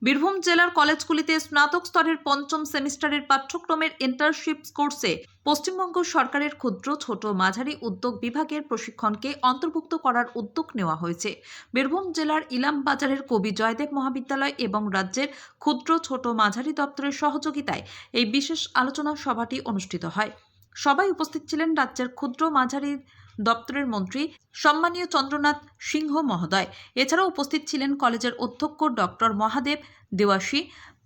বীরভূম জেলার কলেজগুলিতে স্নাতক স্তরের পঞ্চম সেমিস্টারের পাঠ্যক্রমের ইন্টার্নশিপ কোর্সে পশ্চিমবঙ্গ সরকারের ক্ষুদ্র ছোট মাঝারি উদ্যোগ বিভাগের প্রশিক্ষণকে অন্তর্ভুক্ত করার উদ্যোগ নেওয়া হয়েছে। বীরভূম জেলার ইলামবাজারের কবি জয়দেব মহাবিদ্যালয় এবং রাজ্যের ক্ষুদ্র ছোট মাঝারি দপ্তরের সহযোগিতায় এই বিশেষ আলোচনা সভাটি অনুষ্ঠিত হয়। সবাই উপস্থিত ছিলেন রাজ্যের ক্ষুদ্র মাঝারি দপ্তরের মন্ত্রী সম্মানীয় চন্দ্রনাথ সিংহ মহোদয়। এছাড়াও উপস্থিত ছিলেন কলেজের অধ্যক্ষ ডক্টর মহাদেব দেওয়াশী,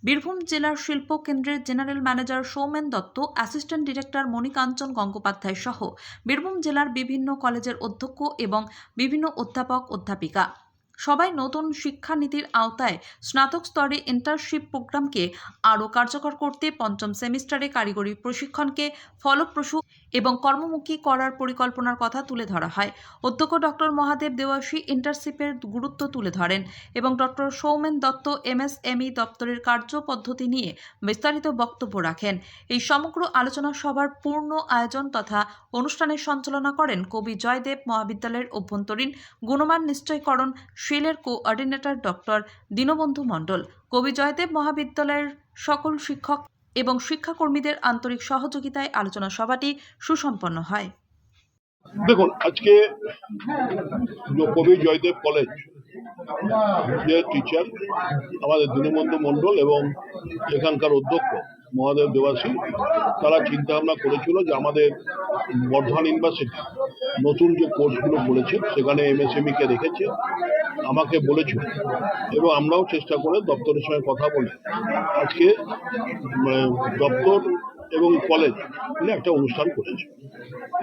বীরভূম জেলার শিল্প কেন্দ্রের general manager Soumen Dutta, assistant director Monikanchan Gangopadhyay সহ বীরভূম জেলার বিভিন্ন কলেজের অধ্যক্ষ এবং বিভিন্ন অধ্যাপক অধ্যাপিকা। সবাই নতুন শিক্ষানীতির আওতায় স্নাতক স্তরে ইন্টার্নশিপ প্রোগ্রামকে আরও কার্যকর করতে পঞ্চম সেমিস্টারে কারিগরি প্রশিক্ষণকে ফলপ্রসূ এবং কর্মমুখী করার পরিকল্পনার কথা তুলে ধরা হয়। অধ্যক্ষ ডক্টর মহাদেব দেওয়াশী ইন্টার্নশিপের গুরুত্ব তুলে ধরেন এবং ডক্টর সৌমেন দত্ত এমএসএমই দপ্তরের কার্যপদ্ধতি নিয়ে বিস্তারিত বক্তব্য রাখেন। এই সমগ্র আলোচনা সভার পূর্ণ আয়োজন তথা অনুষ্ঠানের সঞ্চালনা করেন কবি জয়দেব মহাবিদ্যালয়ের অভ্যন্তরীণ গুণমান নিশ্চয়করণ সেলের কোঅর্ডিনেটর ডক্টর দীনবন্ধু মণ্ডল। কবি জয়দেব মহাবিদ্যালয়ের সকল শিক্ষক এবং শিক্ষাকর্মীদের আন্তরিক সহযোগিতায় আলোচনা সভাটি সুসম্পন্ন হয়। দেখুন, আজকে কবি জয়দেব কলেজ যে টিচার আমাদের দীনবন্ধু মণ্ডল এবং এখানকার অধ্যক্ষ মহাদেব দেওয়াশী, তারা চিন্তা ভাবনা করেছিল যে আমাদের বর্ধমান ইউনিভার্সিটি নতুন যে কোর্সগুলো করেছে সেখানে এমএসএমই কে রেখেছে, আমাকে বলেছিল এবং আমরাও চেষ্টা করে দপ্তরের সঙ্গে কথা বলে আজকে দপ্তর এবং কলেজ মিলে একটা অনুষ্ঠান করেছে।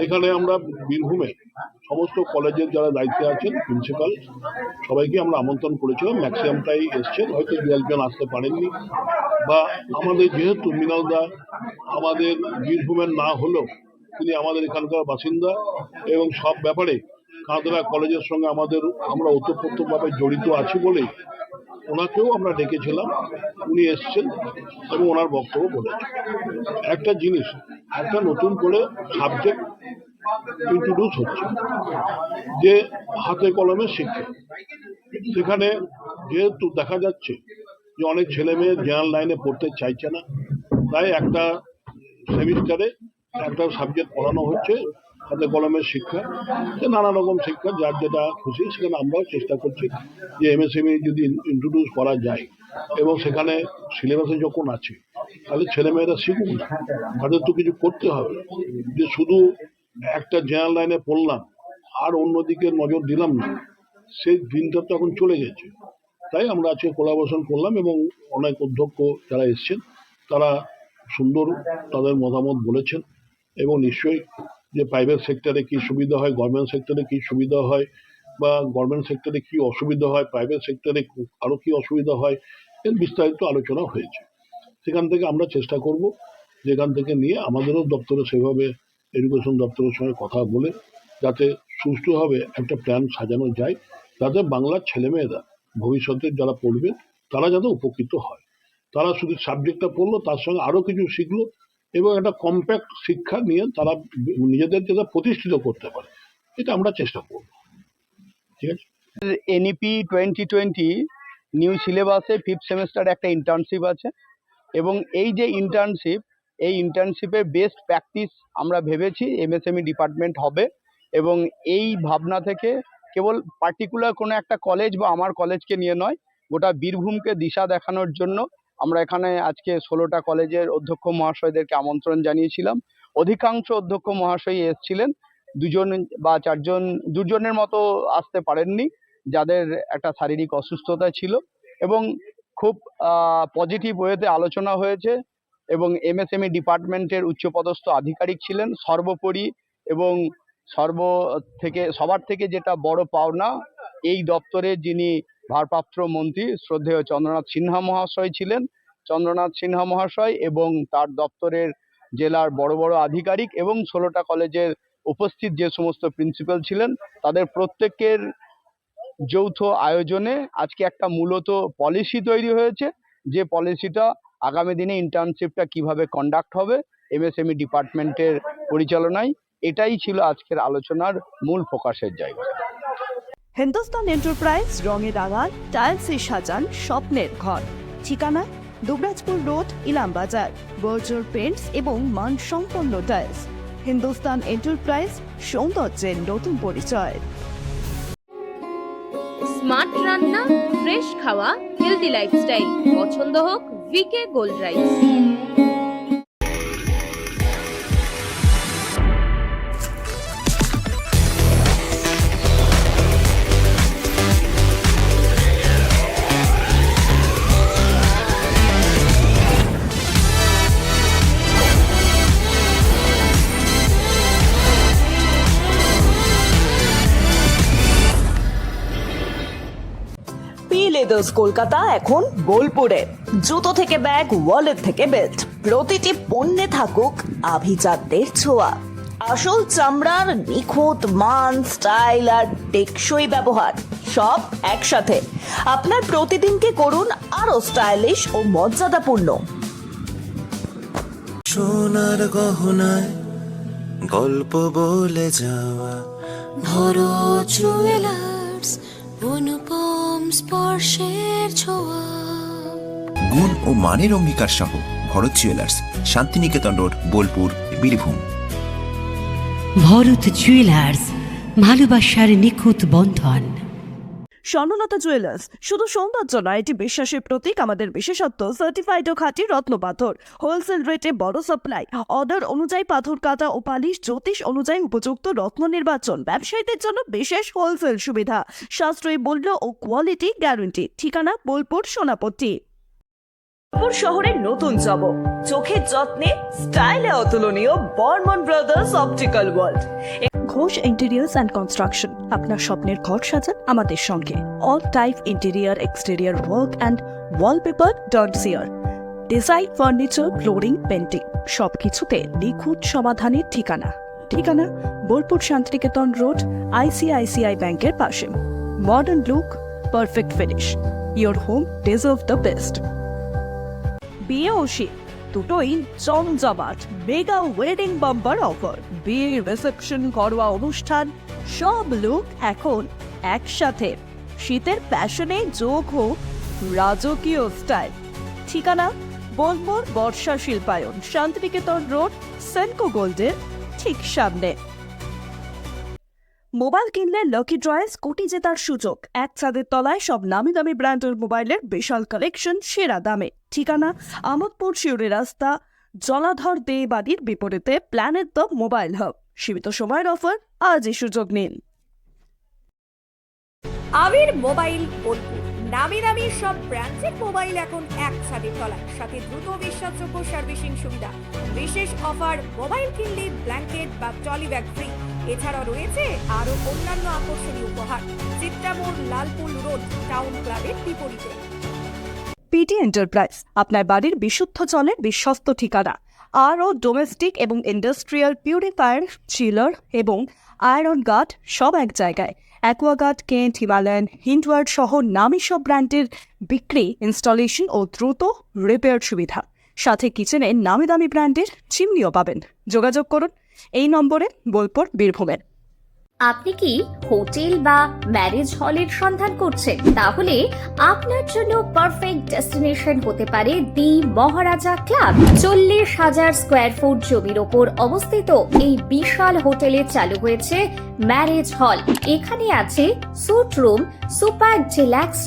এখানে আমরা বীরভূমে সমস্ত কলেজের যারা দায়িত্বে আছেন, প্রিন্সিপাল, সবাইকে আমরা আমন্ত্রণ করেছিলাম। ম্যাক্সিমামটাই এসছেন, হয়তো 2-1 জন আসতে পারেননি, বা আমাদের যেহেতু মৃণালদা আমাদের বীরভূমের না হলেও তিনি আমাদের এখানকার বাসিন্দা এবং সব ব্যাপারে কাঁদরা কলেজের সঙ্গে আমরা ওতপ্রোতভাবে জড়িত আছি বলেই ওনাকেও আমরা ডেকেছিলাম। উনি এসছেন এবং ওনার বক্তব্য বলেছেন। একটা জিনিস, একটা নতুন করে সাবজেক্ট ইন্ট্রোডিউস হচ্ছে যে হাতে কলমে শিক্ষা। সেখানে যেহেতু দেখা যাচ্ছে যে অনেক ছেলে মেয়ে জেনারেল লাইনে পড়তে চাইছে না, তাই একটা সেমিস্টারে একটা সাবজেক্ট পড়ানো হচ্ছে হাতে কলমের শিক্ষা, নানা রকম শিক্ষা, যার যেটা খুশি। সেখানে আমরাও চেষ্টা করছি যে এমএসএমই যদি ইন্ট্রোডিউস করা যায় এবং সেখানে সিলেবাসে যখন আছে তাহলে ছেলেমেয়েরা শিখুক না, তাদের তো কিছু করতে হবে। যে শুধু একটা জেনারেল লাইনে পড়লাম আর অন্যদিকে নজর দিলাম না, সেই দিনটা তো এখন চলে গেছে। তাই আমরা আজকে কোলাবোরেশন করলাম এবং অনেক অধ্যক্ষ যারা এসছেন তারা সুন্দর তাদের মতামত বলেছেন এবং নিশ্চয়ই যে প্রাইভেট সেক্টরে কি সুবিধা হয়, গভর্নমেন্ট সেক্টরে কি সুবিধা হয়, বা গভর্নমেন্ট সেক্টরে কি অসুবিধা হয়, প্রাইভেট সেক্টরে আরো কি অসুবিধা হয়, এর বিস্তারিত আলোচনা হয়েছে। সেখান থেকে আমরা চেষ্টা করব যেখান থেকে নিয়ে আমাদেরও দপ্তরে সেভাবে এডুকেশন দপ্তরের সঙ্গে কথা বলে যাতে সুষ্ঠুভাবে একটা প্ল্যান সাজানো যায়, যাতে বাংলার ছেলেমেয়েরা ভবিষ্যতে যারা পড়বে তারা যাতে উপকৃত হয়। তারা শুধু সাবজেক্টটা পড়লো, তার সঙ্গে আরো কিছু শিখলো এবং একটা কম্প্যাক্ট শিক্ষা নিয়ে তারা নিজেদের যেটা প্রতিষ্ঠিত করতে পারে, এটা আমরা চেষ্টা করব। ঠিক আছে। এনইপি 2020 নিউ সিলেবাসে 5th সেমিস্টার একটা ইন্টার্নশিপ আছে এবং এই যে ইন্টার্নশিপের বেস্ট প্র্যাকটিস আমরা ভেবেছি এমএসএমই ডিপার্টমেন্ট হবে এবং এই ভাবনা থেকে কেবল পার্টিকুলার কোনো একটা কলেজ বা আমার কলেজকে নিয়ে নয়, গোটা বীরভূমকে দিশা দেখানোর জন্য আমরা এখানে আজকে 16টা কলেজের অধ্যক্ষ মহাশয়দেরকে আমন্ত্রণ জানিয়েছিলাম। অধিকাংশ অধ্যক্ষ মহাশয় এসেছিলেন, 2জন বা 2জনের মতো আসতে পারেননি, যাদের একটা শারীরিক অসুস্থতা ছিল, এবং খুব পজিটিভ ওয়েতে আলোচনা হয়েছে এবং এমএসএমই ডিপার্টমেন্টের উচ্চপদস্থ আধিকারিক ছিলেন সর্বোপরি এবং সবার থেকে যেটা বড় পাওনা, এই দপ্তরের যিনি ভারপ্রাপ্ত মন্ত্রী শ্রদ্ধেয় চন্দ্রনাথ সিনহা মহাশয় ছিলেন, চন্দ্রনাথ সিনহা মহাশয় এবং তার দপ্তরের জেলার বড় বড় আধিকারিক এবং 16টা কলেজের উপস্থিত যে সমস্ত প্রিন্সিপাল ছিলেন, তাদের প্রত্যেকের যৌথ আয়োজনে আজকে একটা মূলত পলিসি তৈরি হয়েছে, যে পলিসিটা আগামী দিনে ইন্টার্নশিপটা কিভাবে কন্ডাক্ট হবে এমএসএমই ডিপার্টমেন্টের পরিচালনায়, এটাই ছিল আজকের আলোচনার মূল ফোকাসের জায়গা। হিন্দুস্তান এন্টারপ্রাইজ রঙে রাঙান টাইলসে সাজান স্বপ্নের ঘর। ঠিকানা দুবরাজপুর রোড, ইলামবাজার। বর্জর পেন্টস এবং মানসম্পন্ন টাইলস। হিন্দুস্তান এন্টারপ্রাইজ, সৌন্দর্যের নতুন পরিচয়। স্মার্ট রান্না, ফ্রেশ খাওয়া, হেলদি লাইফস্টাইল। পছন্দ হোক V K gold rice. P leathers Kolkata এখন বোলপুরে। জুতো থেকে ব্যাগ, ওয়ালেট থেকে বেল্ট, প্রতিটি পণ্যে থাকুক আভিজাত্যের ছোঁয়া। আসল চামড়ার নিখুঁত মান, স্টাইল আর টেকসই ব্যবহার সব একসাথে। আপনার প্রতিদিনকে করুন আরো স্টাইলিশ ও মর্যাদাপূর্ণ। সোনার গহনায় গল্প বলে যাওয়া ভরো জুয়েলার্স, অনুপম স্পর্শের ছোঁয়া। গুণ ও মানের অঙ্গীকার সহ Bharat jewellers, Santiniketan road, Bolpur, Birbhum. Bharat jewellers, ভালোবাসার নিখুঁত বন্ধন। স্বর্ণলতা জুয়েলার্স শুধু সৌন্দর্য নয়, এটি বিশ্বাসের প্রতীক। আমাদের বিশেষত্ব সার্টিফাইড ও খাঁটি রত্ন পাথর, হোলসেল রেটে বড় সাপ্লাই, অর্ডার অনুযায়ী পাথর কাটা ও পালিশ, জ্যোতিষ অনুযায়ী উপযুক্ত রত্ন নির্বাচন, ব্যবসায়ীদের জন্য বিশেষ হোলসেল সুবিধা, সাশ্রয়ী মূল্য ও কোয়ালিটি গ্যারান্টি। ঠিকানা বোলপুর, সোনাপট্টি। বোলপুর শহরের নতুন জব, চোখের যত্নে স্টাইলে অতুলনীয় Barman brothers optical world. Ghosh interiors and construction. আপনার স্বপ্নের ঘর সাজান আমাদের সঙ্গে। All type interior, exterior work and wallpaper dot CR. Design, furniture, flooring, painting সবকিছুতে নিখুঁত সমাধানের ঠিকানা। ঠিকানা বোলপুর, শান্তিনিকেতন রোড, আইসিআইসিআই ব্যাংকের পাশে। Modern look, perfect finish. Your home deserve the best. বিয়ে ও শীত দুটোই জমজমাট মেগা ওয়েডিং বাম্পার অফার। বিয়ে, রিসেপশন, ঘরোয়া অনুষ্ঠান সব লুক এখন একসাথে। শীতের প্যাশনে যোগ হোক রাজকীয় স্টাইল। ঠিকানা বোলপুর বর্ষা শিল্পায়ন, শান্তিনিকেতন রোড, সেনকো গোল্ডের ঠিক সামনে। মোবাইল কিনলে লাকি ড্রয়ে কোটি জেতার সুযোগ। এক ছাদের তলায় সব নামি দামি ব্র্যান্ডের মোবাইলের বিশাল কালেকশন, সেরা দামে। ঠিকানা আমোদপুর শিউরি রাস্তা, জলাধর দে বাড়ির বিপরীতে, প্ল্যানেট দ্য মোবাইল হাব। সীমিত সময়ের অফার, আজই সুযোগ নিন। আবির মোবাইল বোলপুর। নামি দামি সব ব্র্যান্ডের মোবাইল এখন এক ছাদের তলায়, সাথে দ্রুত বিশ্বাসযোগ্য সার্ভিসিং সুবিধা। বিশেষ অফার, মোবাইল কিনলে ব্ল্যাঙ্কেট বা ট্রলি ব্যাগ ফ্রি। এছাড়াও রয়েছে আরো অন্যান্য আকর্ষণীয় উপহার। চিত্রামোড়, লালপুল রোড, টাউন ক্লাবের বিপরীতে। পিটি এন্টারপ্রাইজ, আপনার বাড়ির বিশুদ্ধ জলের বিশ্বস্ত ঠিকানা। আরও ডোমেস্টিক এবং ইন্ডাস্ট্রিয়াল পিউরিফায়ার, চিলার এবং আয়রন গার্ড সব এক জায়গায়। অ্যাকোয়াগার্ড, কেন্ট, হিমালয়ান, হিন্ডওয়ার্ড সহ নামী সব ব্র্যান্ডের বিক্রি, ইনস্টলেশন ও দ্রুত রিপেয়ার সুবিধা। সাথে কিচেনে নামি দামি ব্র্যান্ডের চিমনিও পাবেন। যোগাযোগ করুন এই নম্বরে, বোলপুর, বীরভূমের। আপনি কি হোটেল বা ম্যারেজ হলের সন্ধান করছেন? তাহলে আপনার জন্য পারফেক্ট ডেস্টিনেশন হতে পারে দি মহারাজা ক্লাব। 40,000 স্কোয়ার ফুট জমির ওপর অবস্থিত এই বিশাল হোটেলে চালু হয়েছে ম্যারেজ হল। এখানে আছে suite room, super deluxe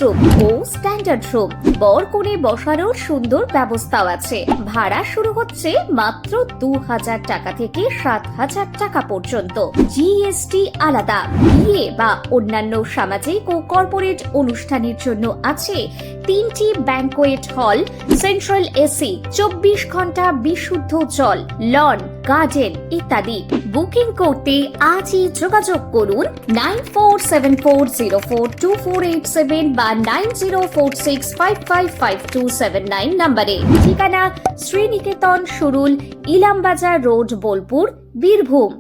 room ও স্ট্যান্ডার্ড রুম। বর কনে বসানোর সুন্দর ব্যবস্থাও আছে। ভাড়া শুরু হচ্ছে মাত্র 2,000 টাকা থেকে 7,000 টাকা পর্যন্ত। জিএসটি আলাদা। বিয়ে বা অন্যান্য সামাজিক ও কর্পোরেট অনুষ্ঠানের জন্য আছে 3টি ব্যাংকোয়েট হল, সেন্ট্রাল এসি, 24 ঘন্টা বিশুদ্ধ জল, লন, গার্ডেন ইত্যাদি। বুকিং করতে আজই যোগাযোগ করুন 9474042487 বা 9046555279 নম্বরে। ঠিকানা শ্রীনিকেতন, সুরুল, ইলামবাজার রোড, বোলপুর, বীরভূম।